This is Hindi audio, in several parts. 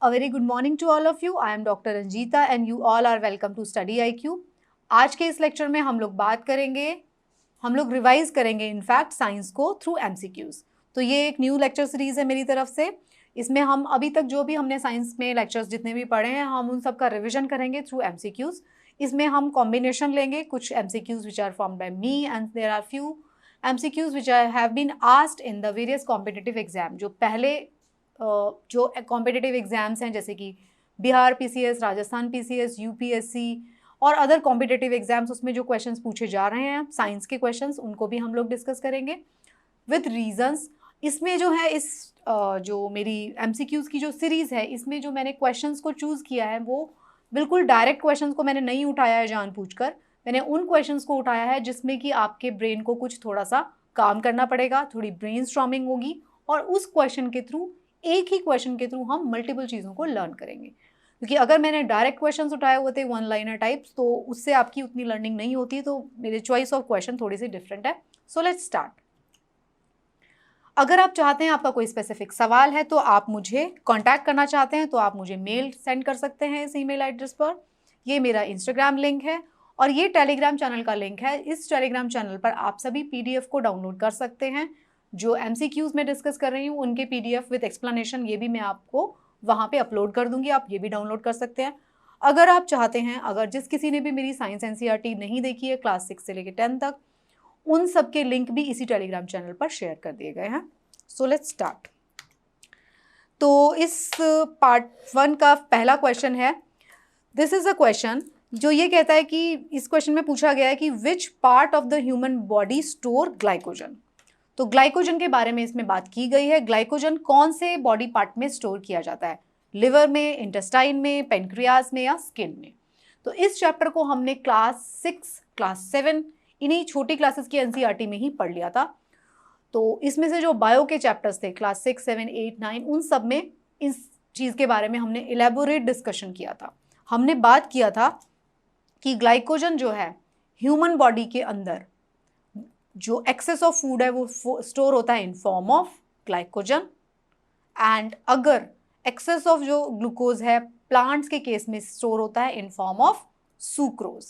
A very good morning to all of you. I am Dr. Ranjita and you all are welcome to Study IQ. आज के इस लेक्चर में हम लोग रिवाइज करेंगे इनफैक्ट साइंस को थ्रू MCQs. तो ये एक न्यू लेक्चर सीरीज है मेरी तरफ से. इसमें हम अभी तक जो भी हमने साइंस में लेक्चर्स जितने भी पढ़े हैं हम उन सब का रिविजन करेंगे थ्रू MCQs. इसमें हम कॉम्बिनेशन लेंगे कुछ MCQs which are formed by me and there are few MCQs which have been asked in the various competitive exam. जो पहले जो कॉम्पिटिटिव एग्जाम्स हैं जैसे कि Bihar PCS, Rajasthan PCS, UPSC और अदर कॉम्पिटिटिव एग्जाम्स, उसमें जो क्वेश्चंस पूछे जा रहे हैं साइंस के क्वेश्चंस, उनको भी हम लोग डिस्कस करेंगे विद रीजंस. इसमें जो है इस जो मेरी MCQs की जो सीरीज़ है इसमें जो मैंने क्वेश्चंस को चूज़ किया है वो बिल्कुल डायरेक्ट क्वेश्चंस को मैंने नहीं उठाया है जानबूझकर. मैंने उन क्वेश्चंस को उठाया है जिसमें कि आपके ब्रेन को कुछ थोड़ा सा काम करना पड़ेगा, थोड़ी ब्रेन स्टॉर्मिंग होगी और उस क्वेश्चन के थ्रू एक ही क्वेश्चन के थ्रू हम मल्टीपल चीज़ों को लर्न करेंगे. क्योंकि अगर मैंने डायरेक्ट क्वेश्चंस उठाए हुए थे वन लाइनर टाइप्स तो उससे आपकी उतनी लर्निंग नहीं होती. तो मेरे चॉइस ऑफ क्वेश्चन थोड़ी सी डिफरेंट है. So let's start. अगर आप चाहते हैं आपका कोई स्पेसिफिक सवाल है तो आप मुझे कांटेक्ट करना चाहते हैं तो आप मुझे मेल सेंड कर सकते हैं इस ईमेल एड्रेस पर. ये मेरा इंस्टाग्राम लिंक है और ये टेलीग्राम चैनल का लिंक है. इस टेलीग्राम चैनल पर आप सभी PDF को डाउनलोड कर सकते हैं. जो MCQs में डिस्कस कर रही हूँ उनके PDF विद एक्सप्लेनेशन ये भी मैं आपको वहाँ पे अपलोड कर दूंगी, आप ये भी डाउनलोड कर सकते हैं. अगर आप चाहते हैं, अगर जिस किसी ने भी मेरी साइंस NCERT नहीं देखी है क्लास 6 से लेकर 10 तक, उन सब के लिंक भी इसी टेलीग्राम चैनल पर शेयर कर दिए गए हैं. So let's start. तो इस पार्ट 1 का पहला क्वेश्चन है. दिस इज अ क्वेश्चन जो ये कहता है कि इस क्वेश्चन में पूछा गया है कि which part of the human body store glycogen. तो ग्लाइकोजन के बारे में इसमें बात की गई है. ग्लाइकोजन कौन से बॉडी पार्ट में स्टोर किया जाता है? लिवर में, इंटेस्टाइन में, पेनक्रियाज में या स्किन में? तो इस चैप्टर को हमने क्लास 6, क्लास 7 इन्हीं छोटी क्लासेस की NCERT में ही पढ़ लिया था. तो इसमें से जो बायो के चैप्टर्स थे क्लास 6, 7, 8, 9 उन सब में इस चीज़ के बारे में हमने इलेबोरेट डिस्कशन किया था. हमने बात किया था कि ग्लाइकोजन जो है ह्यूमन बॉडी के अंदर जो एक्सेस ऑफ फूड है वो स्टोर होता है इन फॉर्म ऑफ ग्लाइकोजन. एंड अगर एक्सेस ऑफ जो ग्लूकोज है प्लांट्स के केस में स्टोर होता है इन फॉर्म ऑफ सुक्रोज.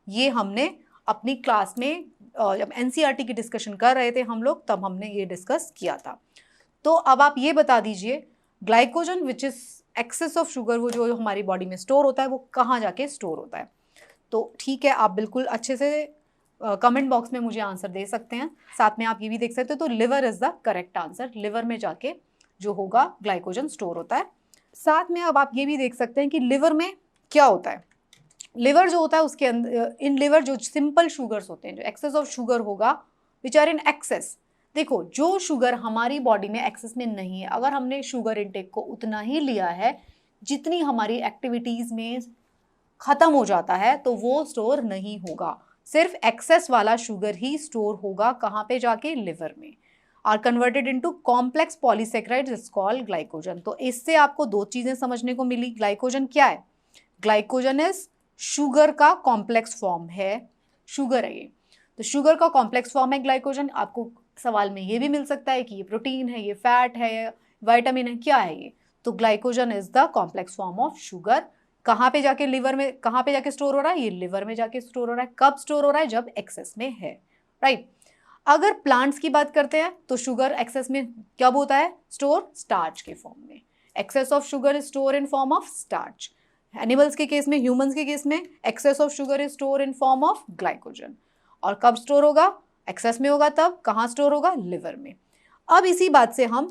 ये हमने अपनी क्लास में जब NCERT की डिस्कशन कर रहे थे हम लोग तब हमने ये डिस्कस किया था. तो अब आप ये बता दीजिए glycogen which is excess of sugar वो जो हमारी बॉडी में स्टोर होता है वो कहाँ जाके स्टोर होता है? तो ठीक है, आप बिल्कुल अच्छे से कमेंट बॉक्स में मुझे आंसर दे सकते हैं. साथ में आप ये भी देख सकते हो. तो liver is the correct answer. Liver में जाके जो होगा ग्लाइकोजन स्टोर होता है. साथ में अब आप ये भी देख सकते हैं कि लिवर में क्या होता है. लिवर जो होता है उसके अंदर इन लिवर जो सिंपल शुगर्स होते हैं, जो एक्सेस ऑफ शुगर होगा विच आर इन एक्सेस. देखो जो शुगर हमारी बॉडी में एक्सेस में नहीं है, अगर हमने शुगर इनटेक को उतना ही लिया है जितनी हमारी एक्टिविटीज़ में ख़त्म हो जाता है तो वो स्टोर नहीं होगा. सिर्फ एक्सेस वाला शुगर ही स्टोर होगा. कहाँ पे जाके? लिवर में. Are converted into complex polysaccharides is called glycogen. तो इससे आपको दो चीज़ें समझने को मिली. ग्लाइकोजन क्या है? ग्लाइकोजन इज शुगर का कॉम्प्लेक्स फॉर्म है. शुगर है ये, तो शुगर का कॉम्प्लेक्स फॉर्म है ग्लाइकोजन. आपको सवाल में ये भी मिल सकता है कि ये प्रोटीन है, ये फैट है, वाइटामिन है, क्या है ये? तो glycogen is the complex form of sugar. कहाँ पे जाके? लिवर में. कहाँ पे जाके स्टोर हो रहा है? ये लिवर में जाके स्टोर हो रहा है. कब स्टोर हो रहा है? जब एक्सेस में है. राइट. अगर प्लांट्स की बात करते हैं तो शुगर एक्सेस में कब होता है? स्टोर स्टार्च के फॉर्म में. Excess of sugar is store in form of starch. Animals के केस में, ह्यूमंस के केस में excess of sugar is store in form of glycogen. और कब स्टोर होगा? एक्सेस में होगा तब. कहाँ स्टोर होगा? लिवर में. अब इसी बात से हम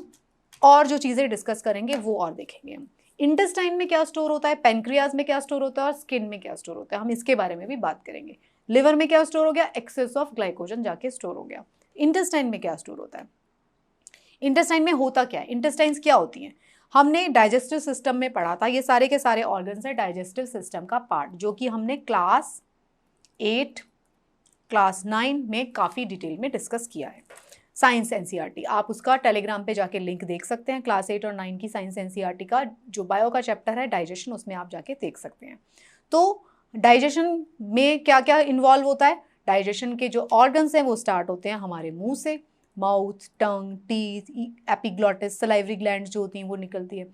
और जो चीज़ें डिस्कस करेंगे वो और देखेंगे हम. इंटेस्टाइन में क्या स्टोर होता है, पेनक्रियाज में क्या स्टोर होता है और स्किन में क्या स्टोर होता है, हम इसके बारे में भी बात करेंगे. लिवर में क्या स्टोर हो गया? एक्सेस ऑफ ग्लाइकोजन जाके स्टोर हो गया. इंटेस्टाइन में क्या स्टोर होता है? इंटेस्टाइन में होता क्या है? इंटेस्टाइन्स क्या होती हैं? हमने डाइजेस्टिव सिस्टम में पढ़ा था. ये सारे के सारे ऑर्गन्स है डाइजेस्टिव सिस्टम का पार्ट, जो कि हमने क्लास 8, क्लास 9 में काफ़ी डिटेल में डिस्कस किया है. साइंस NCERT, आप उसका टेलीग्राम पे जाके लिंक देख सकते हैं. क्लास 8 और 9 की साइंस NCERT का जो बायो का चैप्टर है डाइजेशन, उसमें आप जाके देख सकते हैं. तो डाइजेशन में क्या क्या इन्वॉल्व होता है? डाइजेशन के जो ऑर्गन्स हैं वो स्टार्ट होते हैं हमारे मुंह से. माउथ, टंग, टीथ, एपिग्लॉटिस, सलाइवरी ग्लैंड्स जो होती हैं वो निकलती है.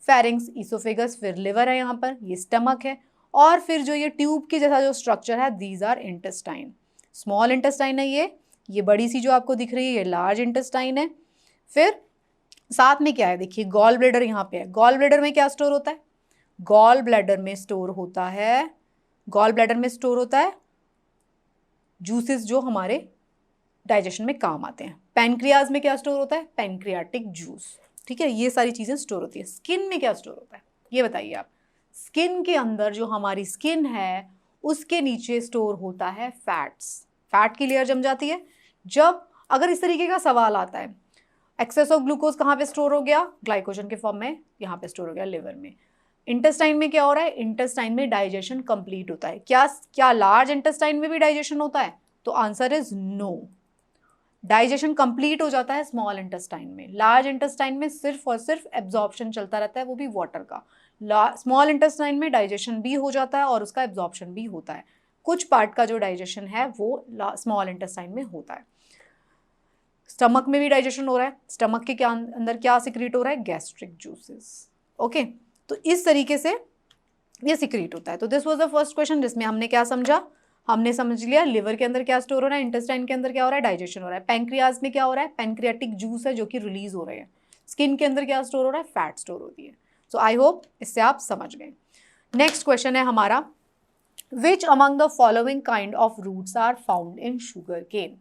फेरिंग्स, ईसोफेगस, फिर लिवर है यहाँ पर, ये स्टमक है, और फिर जो ये ट्यूब के जैसा जो स्ट्रक्चर है, these are intestine. Small intestine है ये बड़ी सी जो आपको दिख रही है ये लार्ज इंटेस्टाइन है। फिर साथ में क्या है, देखिए गॉल ब्लैडर यहाँ पे है। गॉल ब्लैडर में क्या स्टोर होता है, गॉल ब्लैडर में स्टोर होता है, गॉल ब्लैडर में स्टोर होता है जूसेस जो हमारे डाइजेशन में काम आते हैं। पैनक्रियाज में क्या स्टोर होता है, पैनक्रियाटिक जूस, ठीक है, ये सारी चीज़ें स्टोर होती है। स्किन में क्या स्टोर होता है, ये बताइए आप। स्किन के अंदर जो हमारी स्किन है उसके नीचे स्टोर होता है फैट्स, फैट की लेयर जम जाती है। जब अगर इस तरीके का सवाल आता है, एक्सेस ऑफ ग्लूकोज कहाँ पे स्टोर हो गया, ग्लाइकोजन के फॉर्म में यहाँ पे स्टोर हो गया लिवर में। इंटेस्टाइन में क्या हो रहा है, इंटेस्टाइन में डाइजेशन कंप्लीट होता है। क्या लार्ज इंटेस्टाइन में भी डाइजेशन होता है, तो answer is no. Digestion complete हो जाता है स्मॉल इंटेस्टाइन में, लार्ज इंटेस्टाइन में सिर्फ और सिर्फ एब्जॉर्प्शन चलता रहता है, वो भी वाटर का। स्मॉल इंटेस्टाइन में डाइजेशन भी हो जाता है और उसका एब्जॉर्प्शन भी होता है। कुछ पार्ट का जो डाइजेशन है वो स्मॉल इंटेस्टाइन में होता है। स्टमक में भी डाइजेशन हो रहा है, स्टमक के क्या अंदर क्या सिक्रीट हो रहा है, गैस्ट्रिक जूसेस। ओके, तो इस तरीके से ये सिक्रीट होता है। तो this was the first question जिसमें हमने क्या समझा, हमने समझ लिया लिवर के अंदर क्या स्टोर हो रहा है, इंटेस्टाइन के अंदर क्या हो रहा है, डाइजेशन हो रहा है। पैंक्रियाज में क्या हो रहा है, पैंक्रियाटिक जूस है जो कि रिलीज हो रहे हैं। स्किन के अंदर क्या स्टोर हो रहा है, फैट स्टोर होती है। सो आई होप इससे आप समझ गए। नेक्स्ट क्वेश्चन है हमारा, which among the following kind of roots are found in sugar cane.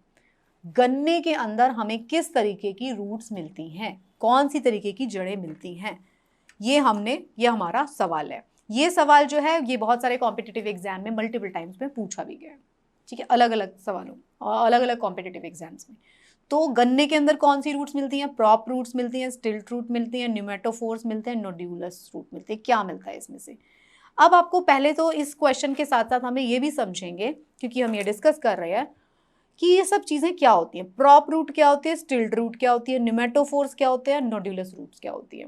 गन्ने के अंदर हमें किस तरीके की रूट्स मिलती हैं, कौन सी तरीके की जड़ें मिलती हैं, ये हमारा सवाल है। ये सवाल जो है ये बहुत सारे कॉम्पिटिटिव एग्जाम में मल्टीपल टाइम्स में पूछा भी गया है, ठीक है, अलग अलग सवालों और अलग अलग कॉम्पिटिटिव एग्जाम्स में। तो गन्ने के अंदर कौन सी रूट्स मिलती हैं, प्रॉप रूट्स मिलती हैं, स्टिल्ट रूट मिलती हैं, न्यूमेटोफोर्स मिलते हैं, नोड्यूलस रूट मिलते हैं, क्या मिलता है इसमें से। अब आपको पहले तो इस क्वेश्चन के साथ साथ हमें ये भी समझेंगे, क्योंकि हम ये डिस्कस कर रहे हैं कि ये सब चीज़ें क्या होती हैं। प्रॉप रूट क्या होती है, स्टिल्ट रूट क्या होती है, न्यूमेटोफोर्स क्या होते हैं, नोड्यूलस रूट्स क्या होती है।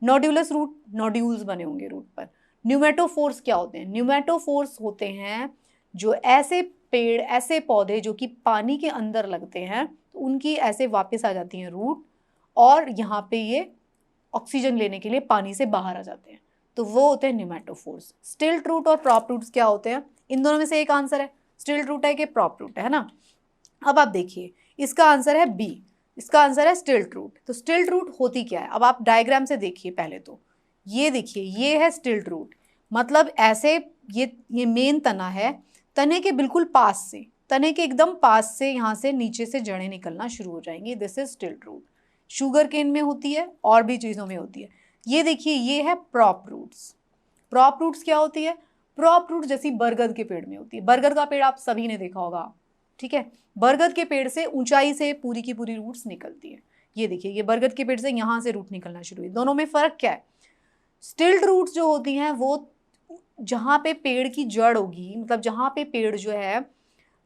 नोड्यूलस रूट, नोड्यूल्स बने होंगे रूट पर। न्यूमेटोफोर्स क्या होते हैं, न्यूमेटोफोर्स होते हैं जो ऐसे पेड़, ऐसे पौधे जो कि पानी के अंदर लगते हैं, तो उनकी ऐसे वापस आ जाती हैं रूट, और यहाँ पे ये ऑक्सीजन लेने के लिए पानी से बाहर आ जाते हैं, तो वो होते हैं न्यूमेटोफोर्स। स्टिल्ट रूट और प्रॉप रूट्स क्या होते हैं, इन दोनों में से एक आंसर है, स्टिल्ट रूट है कि प्रॉप रूट है ना। अब आप देखिए इसका आंसर है बी, इसका आंसर है स्टिल्ट रूट। तो स्टिल्ट रूट होती क्या है, अब आप डायग्राम से देखिए पहले तो, ये देखिए ये है स्टिल्ट रूट, मतलब ऐसे ये मेन तना है, तने के बिल्कुल पास से, तने के एकदम पास से यहाँ से नीचे से जड़ें निकलना शुरू हो जाएंगी, this is stilt root. Sugar cane में होती है और भी चीज़ों में होती है। ये देखिए ये है प्रॉप रूट्स। प्रॉप रूट्स क्या होती है, प्रॉप रूट जैसी बरगद के पेड़ में होती है। बरगद का पेड़ आप सभी ने देखा होगा, ठीक है, बरगद के पेड़ से ऊंचाई से पूरी की पूरी रूट्स निकलती है। ये देखिए ये बरगद के पेड़ से यहाँ से रूट निकलना शुरू हुई। दोनों में फ़र्क क्या है, स्टिल्ट रूट्स जो होती हैं वो जहाँ पे पेड़ की जड़ होगी, मतलब जहाँ पे पेड़ जो है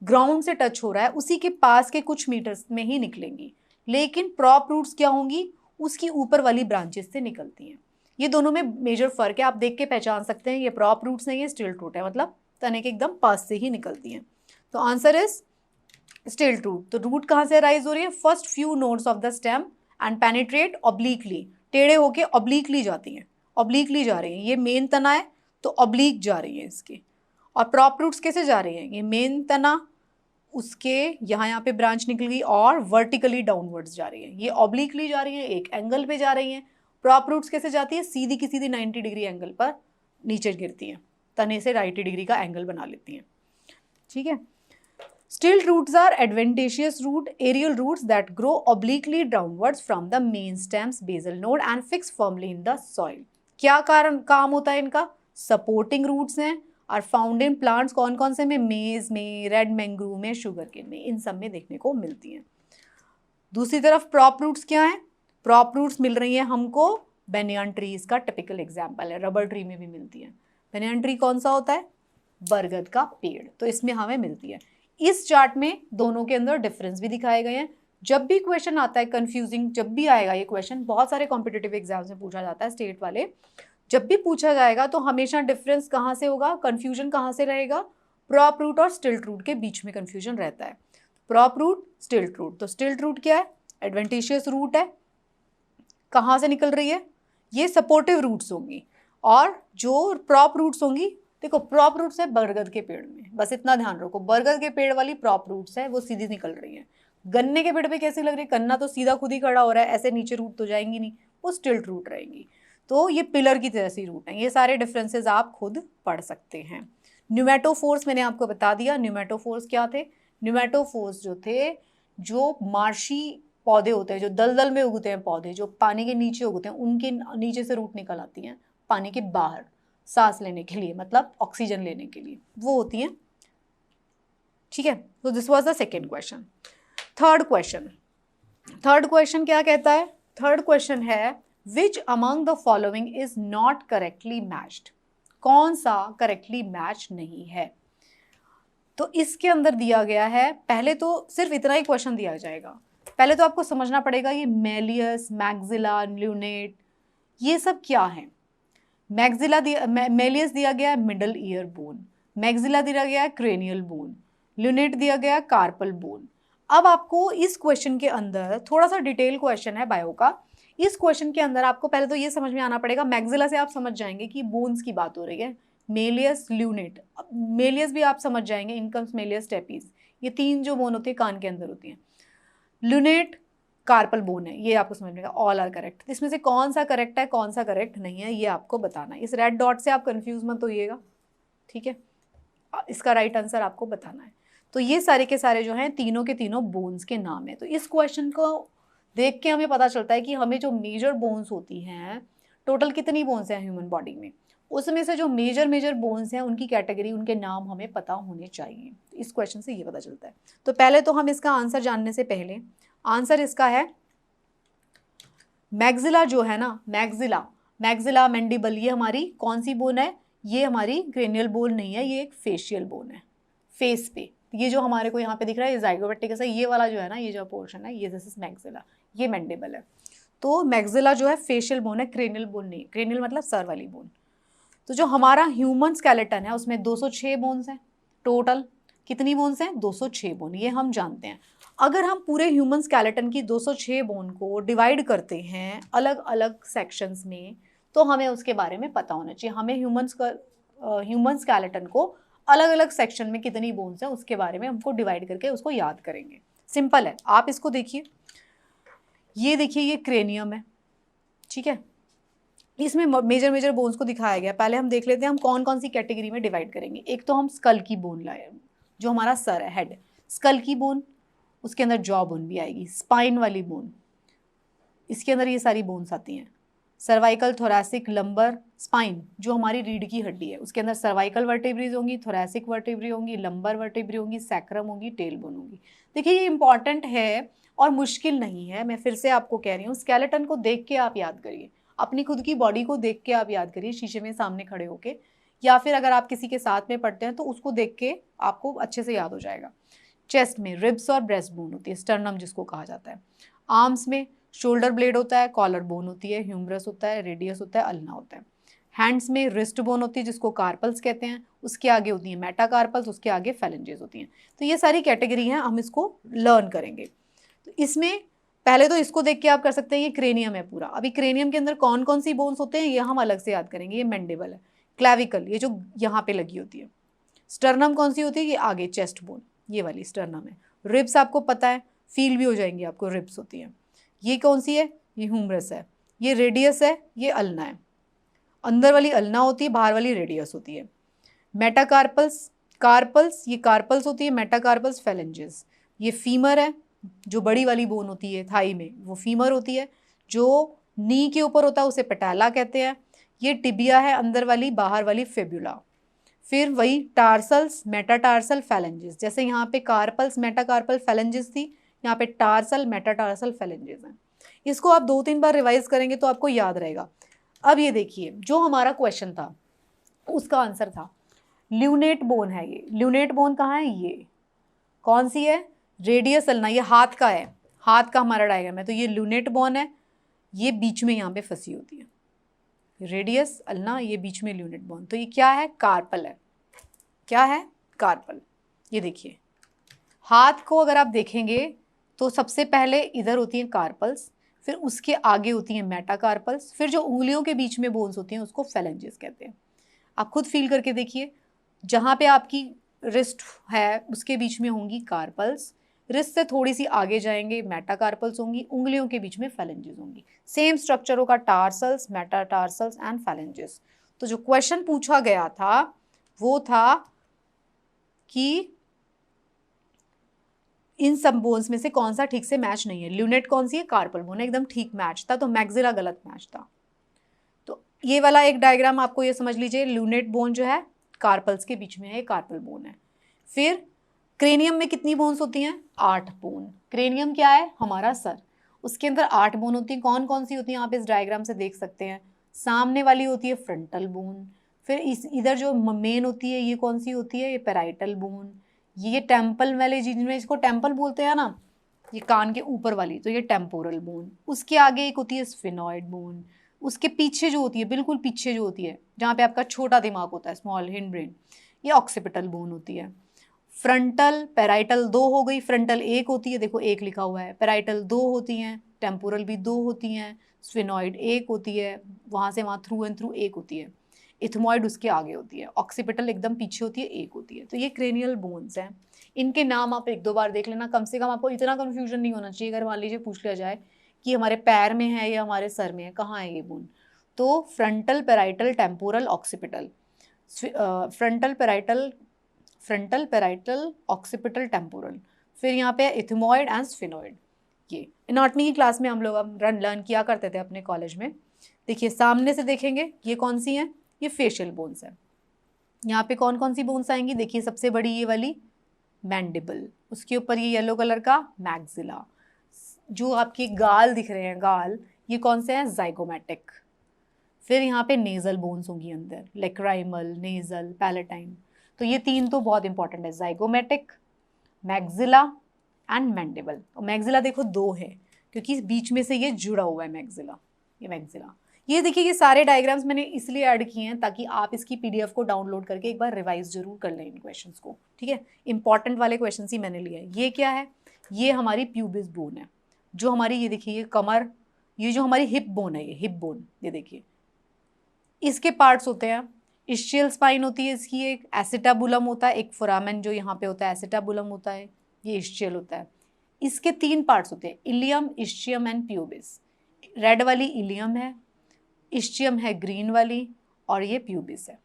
ग्राउंड से टच हो रहा है उसी के पास के कुछ मीटर्स में ही निकलेंगी। लेकिन प्रॉप रूट्स क्या होंगी, उसकी ऊपर वाली ब्रांचेस से निकलती हैं। ये दोनों में मेजर फ़र्क है, आप देख के पहचान सकते हैं ये प्रॉप रूट्स नहीं है, स्टिल्ट रूट है, मतलब तने के एकदम पास से ही निकलती हैं। तो आंसर इज स्टिल्ट रूट। तो रूट कहाँ से राइज हो रही है, first few nodes of the stem and penetrate obliquely, टेढ़े होके ऑब्लिकली जाती हैं, ऑब्लिकली जा रही हैं। ये मेन तना है तो ऑब्लिक जा रही है इसके। और प्रॉप रूट्स कैसे जा रही हैं, ये मेन तना, उसके यहाँ पे ब्रांच निकल गई और वर्टिकली डाउनवर्ड्स जा रही है, ये ऑब्लिकली जा रही है, एक एंगल पे जा रही हैं। प्रॉप रूट्स कैसे जाती है, सीधी की सीधी 90 डिग्री एंगल पर नीचे गिरती हैं, तने से 90 डिग्री का एंगल बना लेती हैं, ठीक है। Stilt roots are adventitious root, aerial roots that grow obliquely downwards from the main stem's basal node and fix firmly in the soil. क्या काम होता है इनका, सपोर्टिंग रूट्स हैं और फाउंड इन प्लांट्स कौन कौन से में, मेज में, रेड मैंग्रूव में, शुगर केन में, इन सब में देखने को मिलती हैं। दूसरी तरफ प्रॉप रूट्स क्या हैं, प्रॉप रूट्स मिल रही हैं हमको बेनियन ट्रीज का टिपिकल एग्जाम्पल है, रबर ट्री में भी मिलती है। बेनियन ट्री कौन सा होता है, बरगद का पेड़, तो इसमें हमें मिलती है। इस चार्ट में दोनों के अंदर डिफरेंस भी दिखाए गए हैं। जब भी क्वेश्चन आता है कंफ्यूजिंग, जब भी आएगा ये क्वेश्चन, बहुत सारे कॉम्पिटिटिव एग्जाम्स में पूछा जाता है स्टेट वाले, जब भी पूछा जाएगा तो हमेशा डिफरेंस कहाँ से होगा, कंफ्यूजन कहाँ से रहेगा, प्रॉप रूट और स्टिल्ट रूट के बीच में कंफ्यूजन रहता है। Prop root, stilt root. तो स्टिल्ट रूट क्या है, एडवेंटिशियस रूट है, कहाँ से निकल रही है, ये सपोर्टिव रूट्स होंगी। और जो प्रॉप रूट्स होंगी, देखो प्रॉप रूट्स है बरगद के पेड़ में, बस इतना ध्यान रखो, बरगद के पेड़ वाली प्रॉप रूट्स है वो सीधी निकल रही है। गन्ने के पेड़ पे कैसी लग रही है, गन्ना तो सीधा खुद ही खड़ा हो रहा है, ऐसे नीचे रूट तो जाएंगी नहीं, वो स्टिल्ट रूट रहेंगी। तो ये पिलर की तरह सी रूट है। ये सारे डिफरेंसेस आप खुद पढ़ सकते हैं। न्यूमेटोफोर्स मैंने आपको बता दिया। न्यूमेटोफोर्स क्या थे? न्यूमेटोफोर्स जो थे, जो मार्शी पौधे होते हैं, जो दलदल में उगते हैं पौधे, जो पानी के नीचे उगते हैं, उनके नीचे से रूट निकल आती हैं पानी के बाहर सांस लेने के लिए, मतलब ऑक्सीजन लेने के लिए, वो होती हैं। ठीक है, तो this was the second question. Third question क्या कहता है? थर्ड क्वेश्चन है विच among the following is not correctly matched? कौन सा करेक्टली मैच नहीं है? तो इसके अंदर दिया गया है, पहले तो सिर्फ इतना ही क्वेश्चन दिया जाएगा। पहले तो आपको समझना पड़ेगा ये मेलियस, मैक्सिला, ल्यूनेट, ये सब क्या है। मेलियस दिया गया है मिडल ईयर बोन, मैक्सिला दिया गया है क्रेनियल बोन, ल्यूनेट दिया गया है कार्पल बोन। अब आपको इस क्वेश्चन के अंदर, थोड़ा सा डिटेल क्वेश्चन है बायो का, इस क्वेश्चन के अंदर आपको पहले तो ये समझ में आना पड़ेगा, मैक्सिला से आप समझ जाएंगे कि बोन्स की बात हो रही है, मेलियस, ल्यूनेट। मेलियस भी आप समझ जाएंगे, इनकम्स मेलियस टेपिस, ये तीन जो बोन होती है कान के अंदर होती हैं। ल्यूनेट कार्पल बोन है, ये आपको समझ में आएगा। All are correct. इसमें से कौन सा करेक्ट है, कौन सा करेक्ट नहीं है, ये आपको बताना है। इस रेड डॉट से आप कंफ्यूज मत होइएगा, ठीक है, इसका राइट आंसर आपको बताना है। तो ये सारे के सारे जो हैं तीनों के तीनों बोन्स के नाम है। तो इस क्वेश्चन को देख के हमें पता चलता है कि हमें जो मेजर बोन्स होती हैं, टोटल कितनी बोन्स हैं ह्यूमन बॉडी में, उसमें से जो मेजर बोन्स हैं उनकी कैटेगरी, उनके नाम हमें पता होने चाहिए। इस क्वेश्चन से ये पता चलता है। तो पहले तो हम इसका आंसर जानने से पहले, आंसर इसका है मैक्सिला जो है ना, मैक्सिला मैंडिबल, ये हमारी कौन सी बोन है? ये हमारी क्रेनियल बोन नहीं है, ये एक फेशियल बोन है, फेस पे। ये जो हमारे को यहाँ पे दिख रहा है ज़ाइगोमेटिकस है, ये वाला जो है ना, ये जो पोर्शन है, ये दिस इज मैक्सिला, ये मैंडिबल है। तो मैक्सिला जो है फेशियल बोन है, क्रेनियल बोन नहीं। क्रेनियल मतलब सर वाली बोन। तो जो हमारा ह्यूमन स्केलेटन है उसमें 206 बोन्स हैं टोटल। कितनी बोन्स हैं? 206 बोन, ये हम जानते हैं। अगर हम पूरे ह्यूमन स्केलेटन की 206 बोन को डिवाइड करते हैं अलग अलग सेक्शंस में, तो हमें उसके बारे में पता होना चाहिए। हमें ह्यूमन स्केलेटन को अलग अलग सेक्शन में कितनी बोन्स हैं उसके बारे में हमको डिवाइड करके उसको याद करेंगे। सिंपल है, आप इसको देखिए, ये देखिए, ये क्रेनियम है, ठीक है, इसमें मेजर बोन्स को दिखाया गया। पहले हम देख लेते हैं हम कौन कौन सी कैटेगरी में डिवाइड करेंगे। एक तो हम स्कल की बोन लाए, जो हमारा सर है, हेड, स्कल की बोन, उसके अंदर जॉ बोन भी आएगी, स्पाइन वाली बोन, इसके अंदर ये सारी बोन्स आती हैं। सर्वाइकल, थोरैसिक, लंबर, स्पाइन, जो हमारी रीढ़ की हड्डी है, उसके अंदर सर्वाइकल वर्टेब्रीज होंगी, थोरैसिक वर्टेब्री होंगी, लंबर वर्टेब्री होंगी, सैक्रम होगी, टेल बोन होगी। देखिए ये इंपॉर्टेंट है और मुश्किल नहीं है। मैं फिर से आपको कह रही हूँ, स्केलेटन को देख के आप याद करिए, अपनी खुद की बॉडी को देख के आप याद करिए, शीशे में सामने खड़े होके, या फिर अगर आप किसी के साथ में पढ़ते हैं तो उसको देख के आपको अच्छे से याद हो जाएगा। चेस्ट में रिब्स और ब्रेस्ट बोन होती है, स्टर्नम जिसको कहा जाता है। आर्म्स में शोल्डर ब्लेड होता है, कॉलर बोन होती है, ह्यूमरस होता है, रेडियस होता है, अल्ना होता है। हैंड्स में रिस्ट बोन होती है जिसको कार्पल्स कहते हैं, उसके आगे होती है मेटाकार्पल्स, उसके आगे फेलेंजेस होती हैं। तो ये सारी कैटेगरी हैं, हम इसको लर्न करेंगे। तो इसमें पहले तो इसको देख के आप कर सकते हैं, ये क्रेनियम है पूरा। अभी क्रेनियम के अंदर कौन कौन सी बोन्स होते हैं ये हम अलग से याद करेंगे। ये मैंडिबल है, क्लैविकल, ये जो यहाँ पे लगी होती है। स्टर्नम कौन सी होती है? ये आगे चेस्ट बोन, ये वाली स्टर्नम है। रिब्स आपको पता है, फील भी हो जाएंगी आपको, रिब्स होती हैं। ये कौन सी है? ये ह्यूमरस है। ये रेडियस है, ये अल्ना है। अंदर वाली अल्ना होती है, बाहर वाली रेडियस होती है। मेटाकार्पल्स, कार्पल्स, ये कार्पल्स होती है, मेटाकार्पल्स फेलेंजेस। ये फीमर है, जो बड़ी वाली बोन होती है थाई में, वो फीमर होती है। जो नी के ऊपर होता है उसे पेटाला कहते हैं। ये टिबिया है, अंदर वाली, बाहर वाली फेब्युला। फिर वही टार्सल्स, मेटाटार्सल, फेलेंजेस। जैसे यहाँ पे कार्पल्स, मेटाकार्पल, फेलेंजेस थी, यहाँ पे टार्सल, मेटाटार्सल, फेलेंजेस हैं। इसको आप 2-3 बार रिवाइज करेंगे तो आपको याद रहेगा। अब ये देखिए, जो हमारा क्वेश्चन था उसका आंसर था ल्यूनेट बोन है। ये ल्यूनेट बोन कहाँ है? ये कौन सी है? रेडियस अल्ना, ये हाथ का है, हाथ का हमारा डायग्राम है। तो ये ल्यूनेट बोन है, ये बीच में यहाँ पे फंसी होती है, रेडियस अल्ना, ये बीच में ल्यूनेट बोन। तो ये क्या है? कार्पल है। क्या है? कार्पल। ये देखिए, हाथ को अगर आप देखेंगे तो सबसे पहले इधर होती हैं कार्पल्स, फिर उसके आगे होती हैं मेटाकार्पल्स, फिर जो उंगलियों के बीच में बोन्स होती हैं उसको फेलेंजेस कहते हैं। आप खुद फील करके देखिए, जहाँ पे आपकी रिस्ट है उसके बीच में होंगी कार्पल्स, रिस्ट से थोड़ी सी आगे जाएंगे मेटाकार्पल्स होंगी, उंगलियों के बीच में फेलेंजेस होंगी। सेम स्ट्रक्चर होगा टार्सल्स, मेटाटार्सल्स एंड फेलेंजेस। तो जो क्वेश्चन पूछा गया था वो था कि इन सब बोन्स में से कौन सा ठीक से मैच नहीं है। ल्यूनेट कौन सी है? कार्पल बोन, एकदम ठीक मैच था, तो मैक्सिला गलत मैच था। तो ये वाला एक डायग्राम आपको ये समझ लीजिए, ल्यूनेट बोन जो है कार्पल्स के बीच में है, कार्पल बोन है। फिर क्रेनियम में कितनी बोन्स होती हैं? 8 बोन। क्रेनियम क्या है? हमारा सर, उसके अंदर 8 बोन होती हैं। कौन कौन सी होती हैं आप इस डायग्राम से देख सकते हैं। सामने वाली होती है फ्रंटल बोन, फिर इस इधर जो मेन होती है ये कौन सी होती है? ये पैराइटल बोन। ये टेम्पल वाले जिनमें इसको टेम्पल बोलते हैं ना, ये कान के ऊपर वाली, तो ये टेम्पोरल बोन। उसके आगे एक होती है स्फिनॉइड बोन। उसके पीछे जो होती है, बिल्कुल पीछे जो होती है, जहाँ पे आपका छोटा दिमाग होता है, स्मॉल हिंड ब्रेन, ये ऑक्सीपिटल बोन होती है। फ्रंटल पैराइटल 2 हो गई, फ्रंटल 1 होती है, देखो 1 लिखा हुआ है, पैराइटल 2 होती हैं, टेम्पोरल भी 2 होती हैं, स्फिनॉइड 1 होती है, वहाँ से वहाँ थ्रू एंड थ्रू 1 होती है, इथमॉइड उसके आगे होती है, ऑक्सीपिटल एकदम पीछे होती है, 1 होती है। तो ये क्रेनियल बोन्स हैं। इनके नाम आप 1-2 बार देख लेना, कम से कम आपको इतना कन्फ्यूजन नहीं होना चाहिए। अगर मान लीजिए पूछ लिया जाए कि हमारे पैर में है या हमारे सर में है, कहाँ है ये बोन, तो frontal parietal temporal occipital, frontal parietal occipital temporal, फिर यहाँ पे इथमॉइड एंड स्फिनॉइड। ये एनाटॉमी की क्लास में हम लोग अब लर्न किया करते थे अपने कॉलेज में। देखिए सामने से देखेंगे ये कौन सी हैं? ये फेशियल बोन्स है। यहाँ पे कौन कौन सी बोन्स आएंगी? देखिए सबसे बड़ी ये वाली मैंडिबल, उसके ऊपर ये येलो कलर का मैक्सिला, जो आपके गाल दिख रहे हैं गाल, ये कौन से हैं? जाइगोमेटिक। फिर यहाँ पे नेजल बोन्स होंगी अंदर, लेक्राइमल, नेजल, पैलेटाइन। तो ये 3 तो बहुत इंपॉर्टेंट है, जाइगोमेटिक, मैक्सिला एंड मैंडिबल। और मैक्सिला देखो 2 है क्योंकि बीच में से ये जुड़ा हुआ है मैक्सिला, ये मैक्सिला। ये देखिए ये सारे डायग्राम्स मैंने इसलिए ऐड किए हैं ताकि आप इसकी पीडीएफ को डाउनलोड करके एक बार रिवाइज जरूर कर लें इन क्वेश्चंस को, ठीक है। इंपॉर्टेंट वाले क्वेश्चंस ही मैंने लिए हैं। ये क्या है? ये हमारी प्यूबिस बोन है, जो हमारी ये देखिए ये कमर, ये जो हमारी हिप बोन है, ये हिप बोन, ये देखिए इसके पार्ट्स होते हैं। इस्चियल स्पाइन होती है इसकी, एक एसिटाबुलम होता है, एक फोरामेन जो यहाँ पे होता है एसिटाबुलम होता है, ये इस्चियल होता है। इसके 3 पार्ट्स होते हैं, ilium, ischium and pubis. Red वाली इलियम है, इस्चियम है ग्रीन वाली, और ये प्यूबिस है।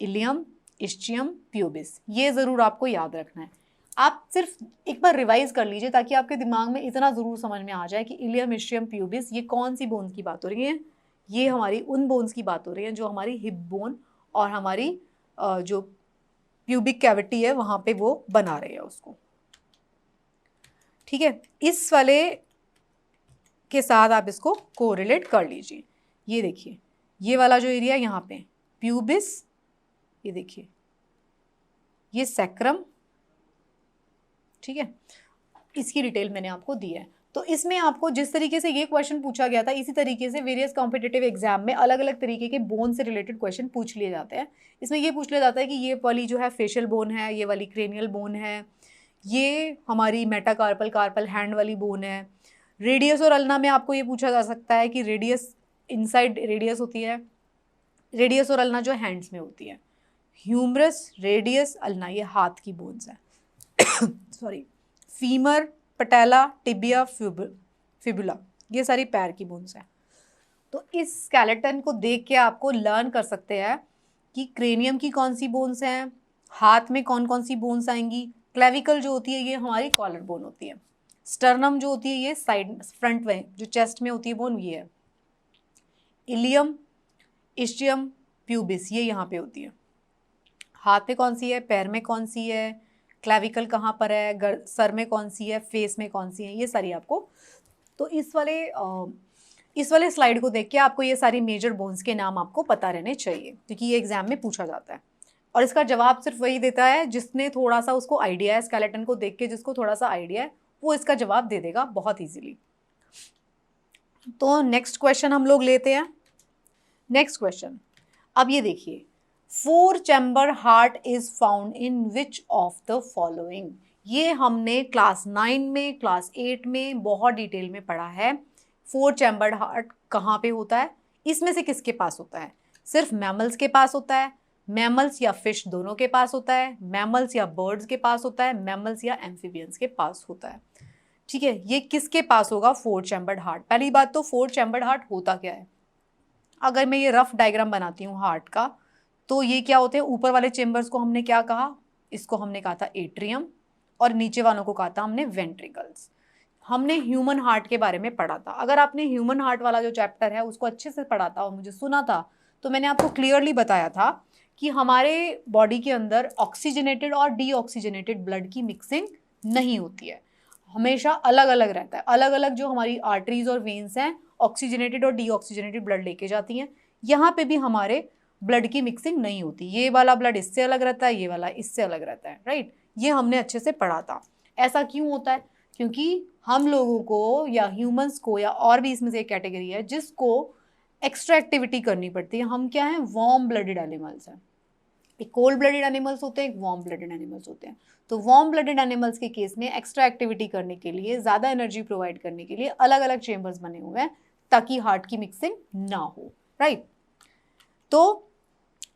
इलियम, इस्चियम, प्यूबिस, ये ज़रूर आपको याद रखना है। आप सिर्फ एक बार रिवाइज कर लीजिए ताकि आपके दिमाग में इतना ज़रूर समझ में आ जाए कि इलियम, इस्चियम, प्यूबिस ये कौन सी बोन्स की बात हो रही है। ये हमारी उन बोन्स की बात हो रही है जो हमारी हिप बोन और हमारी जो प्यूबिक कैविटी है वहाँ पे वो बना रहे हैं उसको, ठीक है। इस वाले के साथ आप इसको कोरिलेट कर लीजिए। ये देखिए ये वाला जो एरिया यहाँ पे प्यूबिस, ये देखिए ये सैक्रम, ठीक है। इसकी डिटेल मैंने आपको दी है। तो इसमें आपको जिस तरीके से ये क्वेश्चन पूछा गया था इसी तरीके से वेरियस कॉम्पिटिटिव एग्जाम में अलग अलग तरीके के बोन से रिलेटेड क्वेश्चन पूछ लिए जाते हैं। इसमें ये पूछ लिया जाता है कि ये वाली जो है फेशियल बोन है, ये वाली क्रेनियल बोन है, ये हमारी मेटाकार्पल कार्पल हैंड वाली बोन है। रेडियस और अल्ना में आपको ये पूछा जा सकता है कि रेडियस, इनसाइड रेडियस होती है, रेडियस और अल्ना जो हैंड्स में होती है। ह्यूमरस, रेडियस, अल्ना ये हाथ की बोन्स है सॉरी। फीमर, पटेला, टिबिया, फिबुला ये सारी पैर की बोन्स हैं। तो इस स्केलेटन को देख के आपको लर्न कर सकते हैं कि क्रेनियम की कौन सी बोन्स हैं, हाथ में कौन कौन सी बोन्स आएंगी। क्लेविकल जो होती है ये हमारी कॉलर बोन होती है। स्टर्नम जो होती है ये साइड फ्रंट में जो चेस्ट में होती है बोन ये है। इलियम, इस्चियम, प्यूबिस ये यहाँ पे होती है। हाथ में कौन सी है, पैर में कौन सी है, क्लेविकल कहाँ पर है, सर में कौन सी है, फेस में कौन सी है, ये सारी आपको। तो इस वाले स्लाइड को देख के आपको ये सारी मेजर बोन्स के नाम आपको पता रहने चाहिए क्योंकि ये एग्जाम में पूछा जाता है। और इसका जवाब सिर्फ वही देता है जिसने थोड़ा सा उसको आइडिया है, स्केलेटन को देख के जिसको थोड़ा सा आइडिया है वो इसका जवाब दे देगा बहुत ईजिली। तो नेक्स्ट क्वेश्चन हम लोग लेते हैं। नेक्स्ट क्वेश्चन, अब ये देखिए 4 chamber heart is found in which of the following. ये हमने क्लास 9 में, क्लास 8 में बहुत डिटेल में पढ़ा है। फोर चैम्बर्ड हार्ट कहाँ पे होता है? इसमें से किसके पास होता है? सिर्फ मैमल्स के पास होता है, मैमल्स या फिश दोनों के पास होता है, मैमल्स या बर्ड्स के पास होता है, मैमल्स या एम्फीबियंस के पास होता है। ठीक है, ये किसके पास होगा? Four chambered heart. पहली बात तो फोर चैम्बर्ड हार्ट होता क्या है? अगर मैं ये रफ डायग्राम बनाती हूँ हार्ट का, तो ये क्या होते हैं? ऊपर वाले चेम्बर्स को हमने क्या कहा? इसको हमने कहा था एट्रियम, और नीचे वालों को कहा था हमने वेंट्रिकल्स। हमने ह्यूमन हार्ट के बारे में पढ़ा था। अगर आपने ह्यूमन हार्ट वाला जो चैप्टर है उसको अच्छे से पढ़ा था और मुझे सुना था, तो मैंने आपको क्लियरली बताया था कि हमारे बॉडी के अंदर ऑक्सीजनेटेड और डीऑक्सीजनेटेड ब्लड की मिक्सिंग नहीं होती है, हमेशा अलग अलग रहता है। अलग अलग जो हमारी आर्टरीज और वेन्स हैं ऑक्सीजनेटेड और डीऑक्सीजनेटेड ब्लड लेके जाती हैं। यहाँ पे भी हमारे ब्लड की मिक्सिंग नहीं होती, ये वाला ब्लड इससे अलग रहता है, ये वाला इससे अलग रहता है, राइट? ये हमने अच्छे से पढ़ा था। ऐसा क्यों होता है? क्योंकि हम लोगों को या ह्यूमंस को या और भी इसमें से एक कैटेगरी है जिसको एक्स्ट्रा एक्टिविटी करनी पड़ती है। हम क्या हैं? वार्म ब्लडेड एनिमल्स हैं। एक कोल्ड ब्लडेड एनिमल्स होते हैं, एक वार्म ब्लडेड एनिमल्स होते हैं। तो वार्म ब्लडेड एनिमल्स के केस में एक्स्ट्रा एक्टिविटी करने के लिए, ज़्यादा एनर्जी प्रोवाइड करने के लिए अलग अलग चेम्बर्स बने हुए हैं ताकि हार्ट की मिक्सिंग ना हो, राइट? तो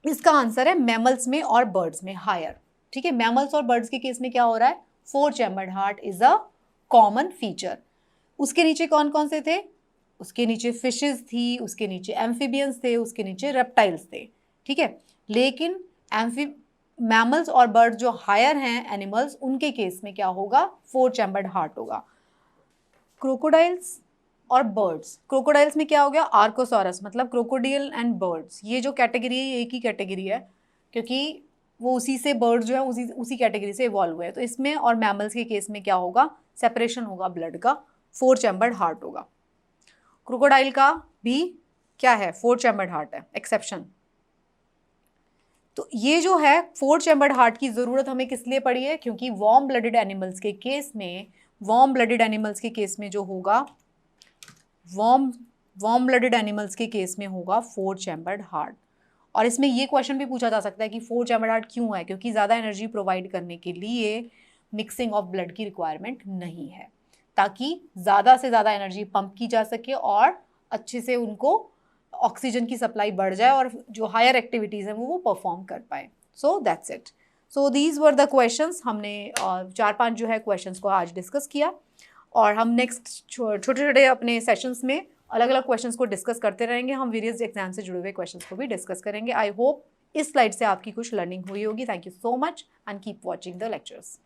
इसका आंसर है मैमल्स में और बर्ड्स में हायर। ठीक है, मैमल्स और बर्ड्स के केस में क्या हो रहा है? Four chambered heart is a common feature. उसके नीचे कौन कौन से थे? उसके नीचे फिशेस थी, उसके नीचे एम्फीबियंस थे, उसके नीचे रेप्टाइल्स थे। ठीक है, लेकिन मैमल्स और बर्ड्स जो हायर हैं एनिमल्स, उनके केस में क्या होगा? फोर चैम्बर्ड हार्ट होगा। क्रोकोडाइल्स और बर्ड्स, क्रोकोडाइल्स में क्या हो गया? आर्कोसॉरस, मतलब क्रोकोडाइल एंड बर्ड्स, ये जो कैटेगरी है एक ही कैटेगरी है, क्योंकि वो उसी से बर्ड्स जो है उसी कैटेगरी से इवॉल्व हुए हैं। तो इसमें और मैमल्स के केस में क्या होगा? सेपरेशन होगा ब्लड का, फोर चैम्बर्ड हार्ट होगा। क्रोकोडाइल का भी क्या है? फोर चैम्बर्ड हार्ट है, एक्सेप्शन। तो ये जो है फोर चैम्बर्ड हार्ट की ज़रूरत हमें किस लिए पड़ी है? क्योंकि वार्म ब्लडेड एनिमल्स के केस में जो होगा, वार्म ब्लडेड एनिमल्स के केस में होगा फोर चैम्बर्ड हार्ट। और इसमें ये क्वेश्चन भी पूछा जा सकता है कि फोर चैम्बर्ड हार्ट क्यों है? क्योंकि ज़्यादा एनर्जी प्रोवाइड करने के लिए मिक्सिंग ऑफ ब्लड की रिक्वायरमेंट नहीं है, ताकि ज़्यादा से ज़्यादा एनर्जी पंप की जा सके और अच्छे से उनको ऑक्सीजन की सप्लाई बढ़ जाए और जो हायर एक्टिविटीज़ हैं वो परफॉर्म कर पाए। So that's it. So these were the questions. हमने 4-5 जो है क्वेश्चंस को आज डिस्कस किया, और हम नेक्स्ट छोटे छोटे अपने सेशंस में अलग अलग क्वेश्चंस को डिस्कस करते रहेंगे। हम वेरियस एग्जाम से जुड़े हुए क्वेश्चंस को भी डिस्कस करेंगे। आई होप इस स्लाइड से आपकी कुछ लर्निंग हुई होगी। Thank you so much and keep watching the lectures.